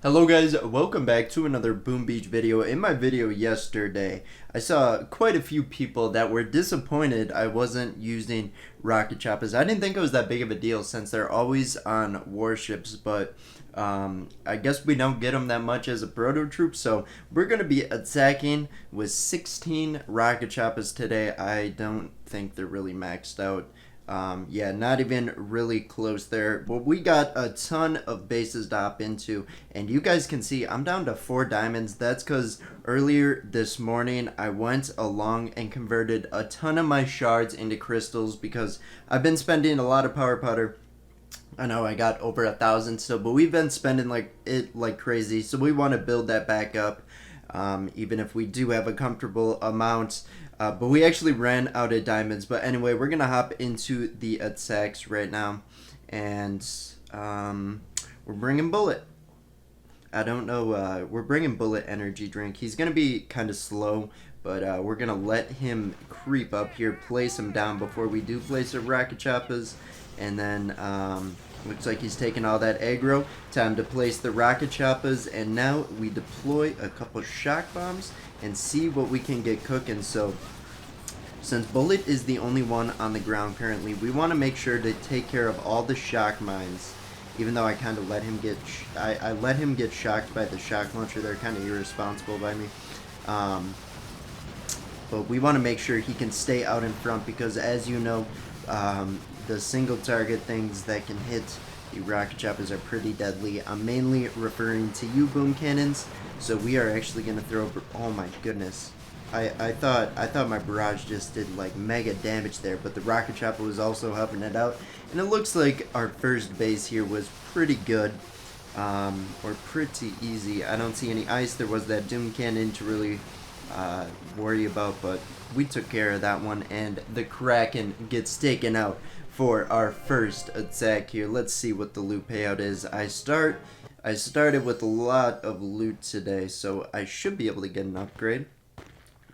Hello guys, welcome back to another Boom Beach video. In my video yesterday, I saw quite a few people that were disappointed I wasn't using rocket choppas. I didn't think it was that big of a deal since they're always on warships, but I guess we don't get them that much as a proto troop, so we're going to be attacking with 16 rocket choppas today. I don't think they're really maxed out. Yeah, not even really close there. But we got a ton of bases to hop into, and you guys can see I'm down to 4 diamonds. That's because earlier this morning I went along and converted a ton of my shards into crystals because I've been spending a lot of power powder. I know I got over 1,000 still, but we've been spending like crazy, so we want to build that back up. Even if we do have a comfortable amount. But we actually ran out of diamonds. But anyway, we're going to hop into the attacks right now. And we're bringing Bullet. I don't know. We're bringing Bullet energy drink. He's going to be kind of slow. But we're going to let him creep up here. Place him down before we do place the rocket choppas. And then looks like he's taking all that aggro. Time to place the rocket choppas. And now we deploy a couple shock bombs and see what we can get cooking. So since Bullet is the only one on the ground currently, we want to make sure to take care of all the shock mines. Even though I kind of let him get, I let him get shocked by the shock launcher. They're kind of irresponsible by me. But we want to make sure he can stay out in front because, as you know, the single target things that can hit the rocket choppas are pretty deadly. I'm mainly referring to you boom cannons. So we are actually going to throw, oh my goodness. I thought my barrage just did like mega damage there, but the rocket chopper was also helping it out. And it looks like our first base here was pretty good, or pretty easy. I don't see any ice. There was that doom cannon to really worry about, but we took care of that one, and the Kraken gets taken out for our first attack here. Let's see what the loot payout is. I started with a lot of loot today, so I should be able to get an upgrade.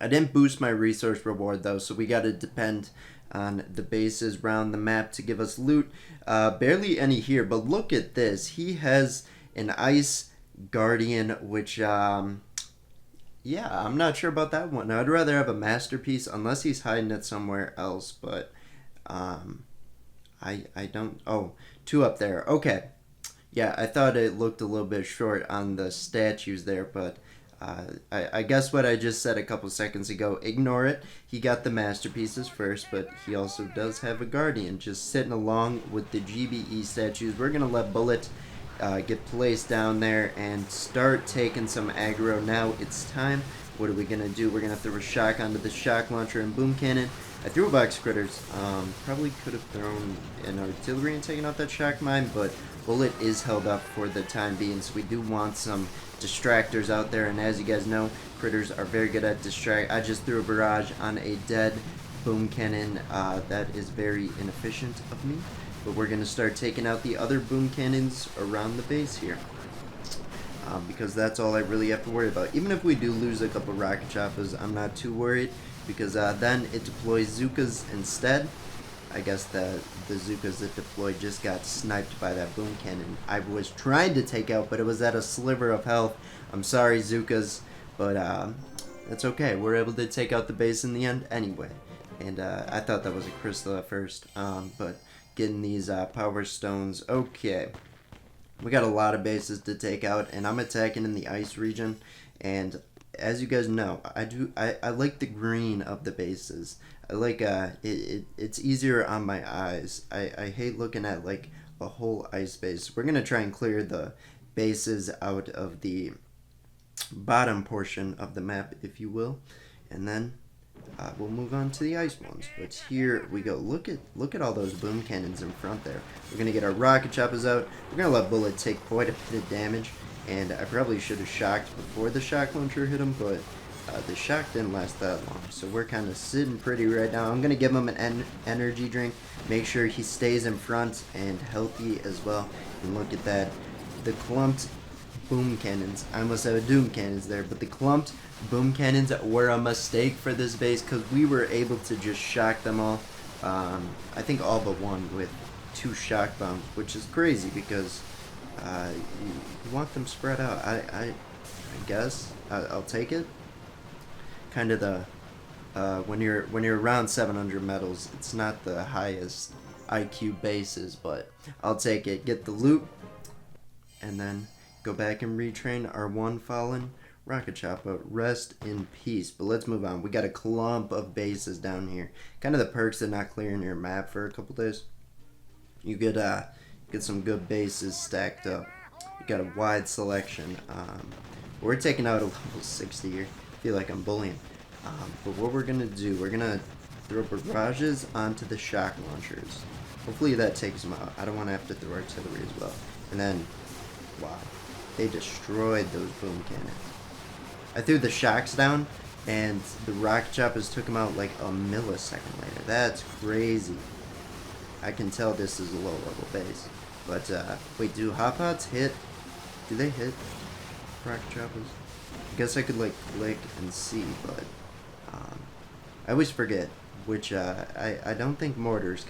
I didn't boost my resource reward though, so we gotta depend on the bases around the map to give us loot. Barely any here, but look at this. He has an Ice Guardian, which, yeah, I'm not sure about that one. I'd rather have a Masterpiece, unless he's hiding it somewhere else, but, I don't, oh, 2 up there, okay. Yeah, I thought it looked a little bit short on the statues there, but I guess what I just said a couple seconds ago, ignore it. He got the masterpieces first, but he also does have a guardian just sitting along with the GBE statues. We're going to let Bullet get placed down there and start taking some aggro. Now it's time. What are we going to do? We're going to throw a shock onto the shock launcher and boom cannon. I threw a box of critters. Probably could have thrown an artillery and taken out that shock mine, but Bullet is held up for the time being, so we do want some distractors out there, and as you guys know, critters are very good at distract. I just threw a barrage on a dead boom cannon. That is very inefficient of me, but we're going to start taking out the other boom cannons around the base here. Because that's all I really have to worry about. Even if we do lose a couple rocket choppas, I'm not too worried, because then it deploys Zookas instead. I guess the Zookas that deployed just got sniped by that boom cannon I was trying to take out, but it was at a sliver of health. I'm sorry, Zookas, but that's okay. We're able to take out the base in the end anyway. And I thought that was a crystal at first, but getting these power stones. Okay. We got a lot of bases to take out, and I'm attacking in the ice region, and as you guys know, I like the green of the bases. I like it's easier on my eyes. I hate looking at like a whole ice base. We're gonna try and clear the bases out of the bottom portion of the map, if you will, and then we'll move on to the ice ones. But here we go. Look at all those boom cannons in front there. We're gonna get our rocket choppers out. We're gonna let Bullet take quite a bit of damage, and I probably should have shocked before the shock launcher hit him, but the shock didn't last that long, so we're kind of sitting pretty right now. I'm gonna give him an energy drink, make sure he stays in front and healthy as well. And look at that, the clumped boom cannons. I almost have a doom cannons there, but the clumped boom cannons were a mistake for this base because we were able to just shock them all. I think all but one with 2 shock bombs, which is crazy because You want them spread out. I guess I'll take it. Kind of the when you're around 700 metals, it's not the highest IQ bases, but I'll take it. Get the loot, and then go back and retrain our one fallen rocket chopper. Rest in peace. But let's move on. We got a clump of bases down here. Kind of the perks of not clearing your map for a couple days. You get some good bases stacked up. You got a wide selection. We're taking out a level 60 here. I feel like I'm bullying. But what we're gonna do, we're gonna throw barrages onto the shock launchers. Hopefully that takes them out. I don't want to have to throw artillery as well. And then, wow, they destroyed those boom cannons. I threw the shocks down, and the rocket choppers took them out like a millisecond later. That's crazy. I can tell this is a low level base. But, wait, do hot pots hit? Do they hit rocket choppers? I guess I could, like, click and see, but, I always forget which, I don't think mortars,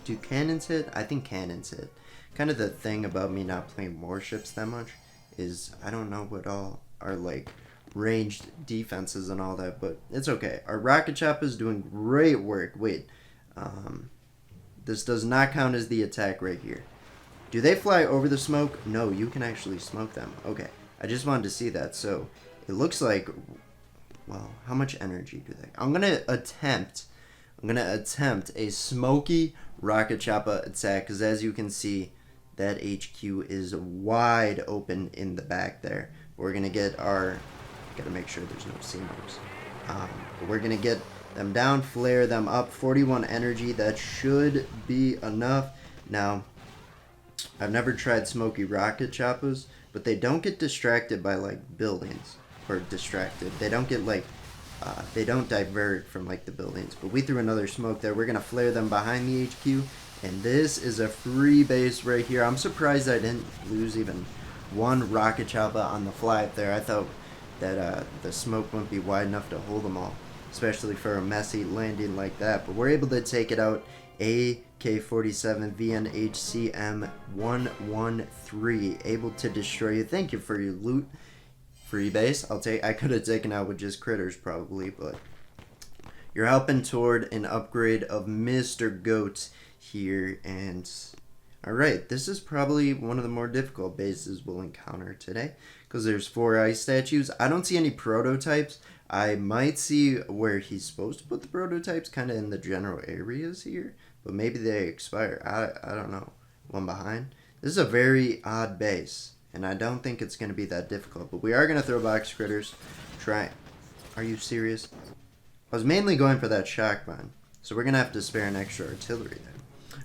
do cannons hit? I think cannons hit. Kind of the thing about me not playing warships that much is I don't know what all are, like, ranged defenses and all that, but it's okay. Our rocket chopper is doing great work. Wait, this does not count as the attack right here. Do they fly over the smoke? No, you can actually smoke them. Okay, I just wanted to see that. So it looks like, well, how much energy do they? I'm gonna attempt a smoky rocket chopper attack, because as you can see, that HQ is wide open in the back there. We're gonna get our, gotta make sure there's no CMOs. But we're gonna get them down, flare them up. 41 energy, that should be enough. Now, I've never tried smoky rocket choppers, but they don't get distracted by, like, buildings. Or distracted. They don't get, like, they don't divert from, like, the buildings. But we threw another smoke there. We're going to flare them behind the HQ. And this is a free base right here. I'm surprised I didn't lose even one rocket chopper on the fly up there. I thought that the smoke wouldn't be wide enough to hold them all, especially for a messy landing like that. But we're able to take it out. AK-47 VNHCM 113, able to destroy you. Thank you for your loot. Free base. I could have taken out with just critters probably, but you're helping toward an upgrade of Mr. Goat here. And alright, this is probably one of the more difficult bases we'll encounter today, because there's 4 ice statues. I don't see any prototypes. I might see where he's supposed to put the prototypes, kind of in the general areas here, but maybe they expire. I don't know. One behind. This is a very odd base, and I don't think it's going to be that difficult, but we are going to throw box critters. Try. Are you serious? I was mainly going for that shock mine, so we're going to have to spare an extra artillery there.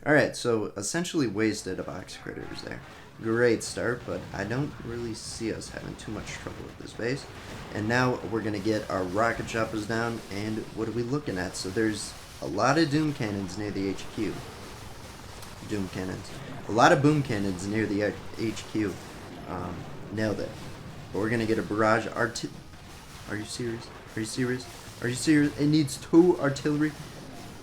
Alright, so essentially wasted a box critters there. Great start, but I don't really see us having too much trouble with this base. And now we're going to get our rocket choppers down, and what are we looking at? So there's a lot of doom cannons near the HQ. Doom cannons. A lot of boom cannons near the HQ. Nailed it. But we're going to get a barrage. Are you serious? Are you serious? Are you serious? It needs 2 artillery?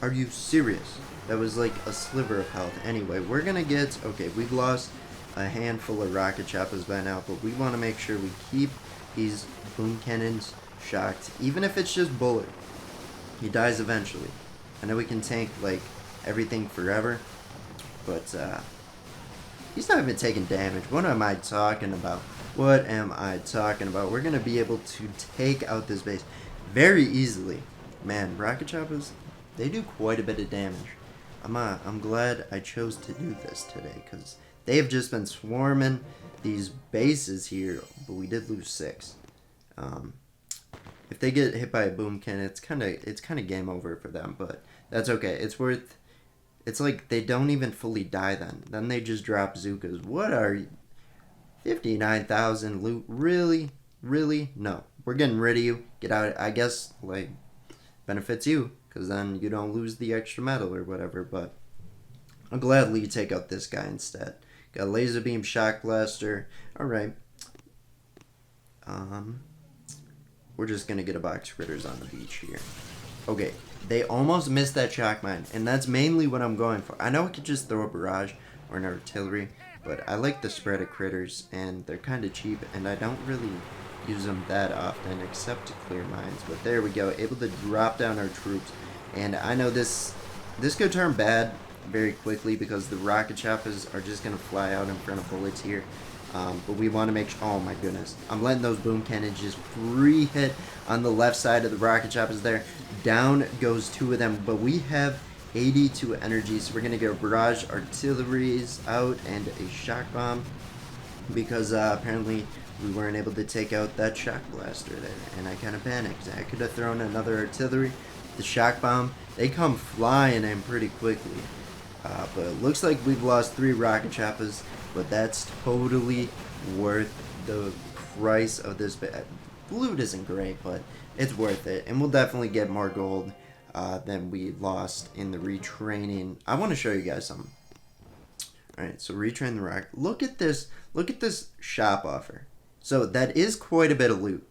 Are you serious? That was like a sliver of health. Anyway, we're going to get... Okay, we've lost a handful of rocket choppers by now, but we want to make sure we keep these boom cannons shocked. Even if it's just bullet. He dies eventually. I know we can tank, like, everything forever, but, he's not even taking damage. What am I talking about? What am I talking about? We're going to be able to take out this base very easily. Man, rocket choppers, they do quite a bit of damage. I'm glad I chose to do this today, because they have just been swarming these bases here, but we did lose 6. If they get hit by a boom cannon, it's kind of game over for them, but that's okay. It's like they don't even fully die then. Then they just drop Zukas. What are you? 59,000 loot? Really? Really? No. We're getting rid of you. Get out. I guess, like, benefits you, because then you don't lose the extra metal or whatever, but I'll gladly take out this guy instead. Got laser beam, shock blaster. Alright. We're just gonna get a box of critters on the beach here. Okay, they almost missed that shock mine, and that's mainly what I'm going for. I know I could just throw a barrage or an artillery, But I like the spread of critters, and they're kind of cheap, and I don't really use them that often except to clear mines. But there we go, able to drop down our troops. And I know this could turn bad very quickly because the rocket choppas are just going to fly out in front of bullets here. But we want to make sure, oh my goodness, I'm letting those boom cannons just free hit on the left side of the rocket choppas there. Down goes 2 of them, but we have 82 energy, so we're going to get barrage artilleries out and a shock bomb because apparently we weren't able to take out that shock blaster there, and I kind of panicked. I could have thrown another artillery. The shock bomb, they come flying in pretty quickly. But it looks like we've lost 3 rocket choppas, but that's totally worth the price of this. Loot isn't great, but it's worth it, and we'll definitely get more gold than we lost in the retraining. I want to show you guys something. Alright, so retrain the rocket. Look at this shop offer. So that is quite a bit of loot.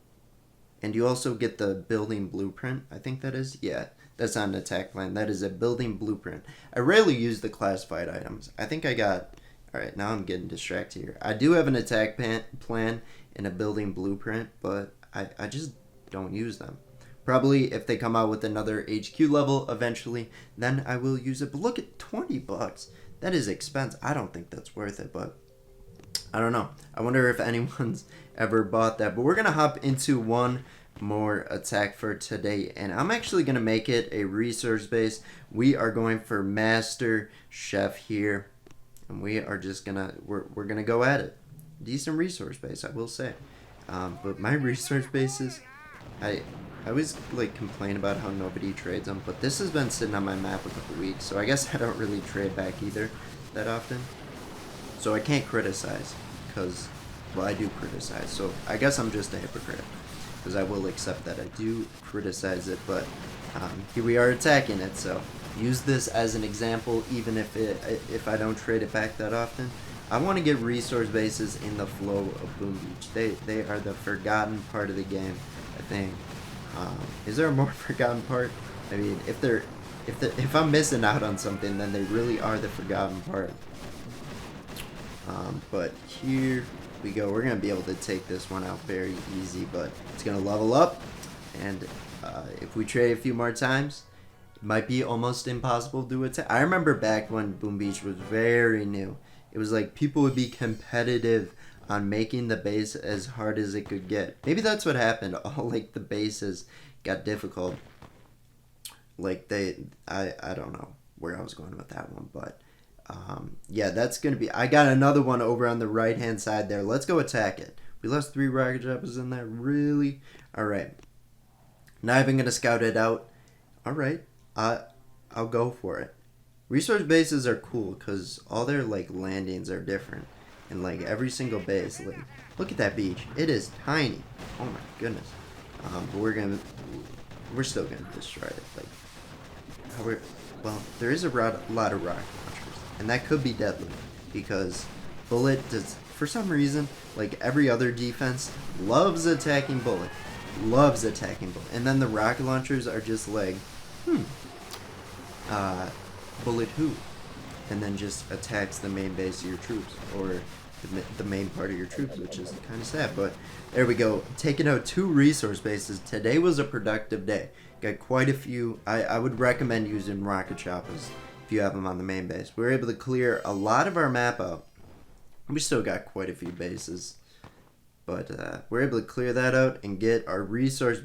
And you also get the building blueprint, I think that is. Yeah, that's not an attack plan. That is a building blueprint. I rarely use the classified items. I think I got... Alright, now I'm getting distracted here. I do have an attack plan and a building blueprint, but I just don't use them. Probably if they come out with another HQ level eventually, then I will use it. But look at 20 bucks. That is expensive. I don't think that's worth it, but I don't know. I wonder if anyone's ever bought that. But we're going to hop into one more attack for today, and I'm actually going to make it a resource base. We are going for Master Chef here, and we are just going to, we're going to go at it. Decent resource base, I will say. But my resource bases, I always like complain about how nobody trades them, but this has been sitting on my map a couple weeks, so I guess I don't really trade back either that often. So I can't criticize, because, well, I do criticize, so I guess I'm just a hypocrite, because I will accept that I do criticize it, but here we are attacking it, so use this as an example, even if I don't trade it back that often. I want to get resource bases in the flow of Boom Beach. They are the forgotten part of the game, I think. Is there a more forgotten part? I mean, if I'm missing out on something, then they really are the forgotten part. But here we go. We're gonna be able to take this one out very easy, but it's gonna level up, and if we trade a few more times, it might be almost impossible to attack. I remember back when Boom Beach was very new. It was like people would be competitive on making the base as hard as it could get. Maybe that's what happened. All like the bases got difficult. Like I don't know where I was going with that one, but yeah, that's gonna be. I got another one over on the right hand side there. Let's go attack it. We lost 3 rocket choppas in there. Really? All right. Not even gonna scout it out. All right. I'll go for it. Resource bases are cool because all their like landings are different, and like every single base, like look at that beach, it is tiny. Oh my goodness. But we're still gonna destroy it. Like, well, there is a lot of rocket launchers, and that could be deadly because bullet does for some reason, like every other defense loves attacking bullet, and then the rocket launchers are just like, bullet who, and then just attacks the main base of your troops, or the main part of your troops, which is kind of sad. But there we go, taking out 2 resource bases. Today was a productive day. Got quite a few. I would recommend using rocket choppas if you have them on the main base. We were able to clear a lot of our map out. We still got quite a few bases, but we're able to clear that out and get our resource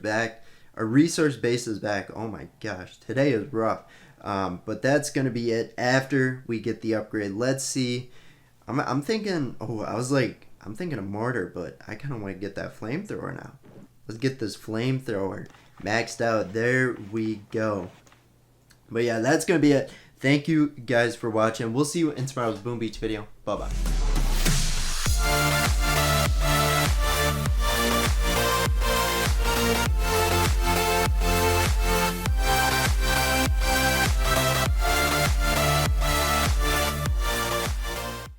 bases back. Oh my gosh, today is rough. But that's gonna be it after we get the upgrade. Let's see. I'm thinking. Oh, I'm thinking a mortar, but I kind of want to get that flamethrower now. Let's get this flamethrower maxed out. There we go. But yeah, that's gonna be it. Thank you guys for watching. We'll see you in tomorrow's Boom Beach video. Bye bye.